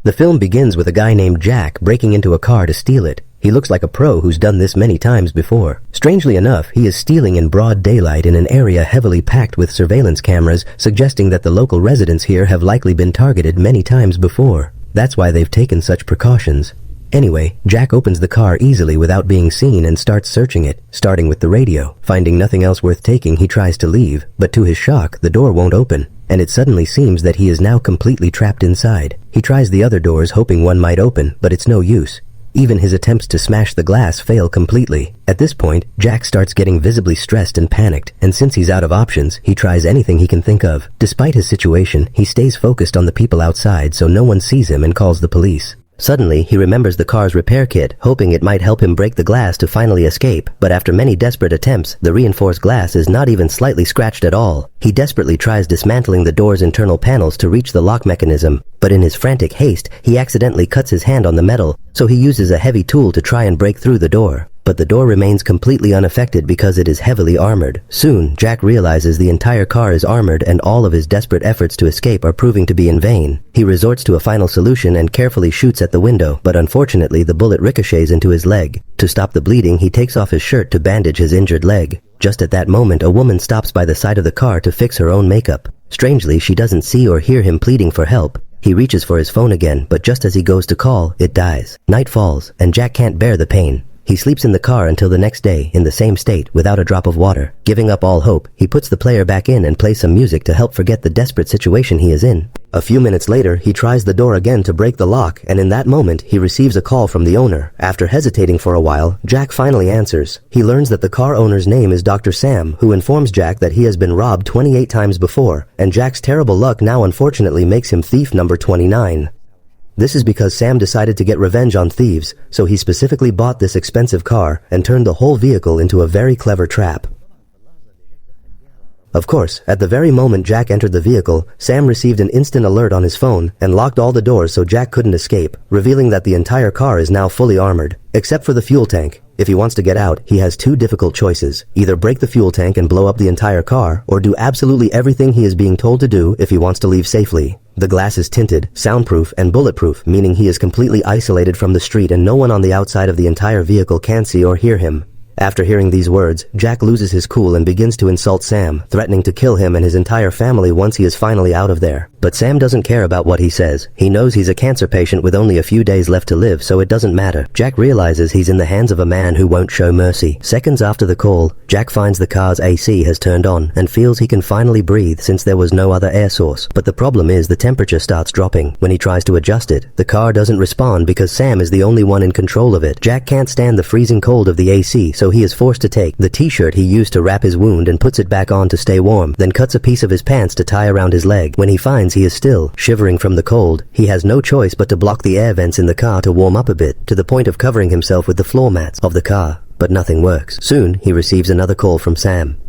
The film begins with a guy named Jack breaking into a car to steal it. He looks like a pro who's done this many times before. Strangely enough, he is stealing in broad daylight in an area heavily packed with surveillance cameras, suggesting that the local residents here have likely been targeted many times before. That's why they've taken such precautions. Anyway, Jack opens the car easily without being seen and starts searching it, starting with the radio. Finding nothing else worth taking, he tries to leave, but to his shock, the door won't open, and it suddenly seems that he is now completely trapped inside. He tries the other doors hoping one might open, but it's no use. Even his attempts to smash the glass fail completely. At this point, Jack starts getting visibly stressed and panicked, and since he's out of options, he tries anything he can think of. Despite his situation, he stays focused on the people outside so no one sees him and calls the police. Suddenly, he remembers the car's repair kit, hoping it might help him break the glass to finally escape, but after many desperate attempts, the reinforced glass is not even slightly scratched at all. He desperately tries dismantling the door's internal panels to reach the lock mechanism, but in his frantic haste, he accidentally cuts his hand on the metal, so he uses a heavy tool to try and break through the door. But the door remains completely unaffected because it is heavily armored. Soon, Jack realizes the entire car is armored and all of his desperate efforts to escape are proving to be in vain. He resorts to a final solution and carefully shoots at the window, but unfortunately the bullet ricochets into his leg. To stop the bleeding, he takes off his shirt to bandage his injured leg. Just at that moment, a woman stops by the side of the car to fix her own makeup. Strangely, she doesn't see or hear him pleading for help. He reaches for his phone again, but just as he goes to call, it dies. Night falls, and Jack can't bear the pain. He sleeps in the car until the next day, in the same state, without a drop of water. Giving up all hope, he puts the player back in and plays some music to help forget the desperate situation he is in. A few minutes later, he tries the door again to break the lock, and in that moment, he receives a call from the owner. After hesitating for a while, Jack finally answers. He learns that the car owner's name is Dr. Sam, who informs Jack that he has been robbed 28 times before, and Jack's terrible luck now unfortunately makes him thief number 29. This is because Sam decided to get revenge on thieves, so he specifically bought this expensive car and turned the whole vehicle into a very clever trap. Of course, at the very moment Jack entered the vehicle, Sam received an instant alert on his phone and locked all the doors so Jack couldn't escape, revealing that the entire car is now fully armored, except for the fuel tank. If he wants to get out, he has two difficult choices. Either break the fuel tank and blow up the entire car, or do absolutely everything he is being told to do if he wants to leave safely. The glass is tinted, soundproof, and bulletproof, meaning he is completely isolated from the street and no one on the outside of the entire vehicle can see or hear him. After hearing these words, Jack loses his cool and begins to insult Sam, threatening to kill him and his entire family once he is finally out of there. But Sam doesn't care about what he says. He knows he's a cancer patient with only a few days left to live, so it doesn't matter. Jack realizes he's in the hands of a man who won't show mercy. Seconds after the call, Jack finds the car's AC has turned on and feels he can finally breathe since there was no other air source. But the problem is the temperature starts dropping. When he tries to adjust it, the car doesn't respond because Sam is the only one in control of it. Jack can't stand the freezing cold of the AC, so he is forced to take the t-shirt he used to wrap his wound and puts it back on to stay warm, then cuts a piece of his pants to tie around his leg. When he finds he is still shivering from the cold, he has no choice but to block the air vents in the car to warm up a bit, to the point of covering himself with the floor mats of the car. But nothing works. Soon, he receives another call from Sam.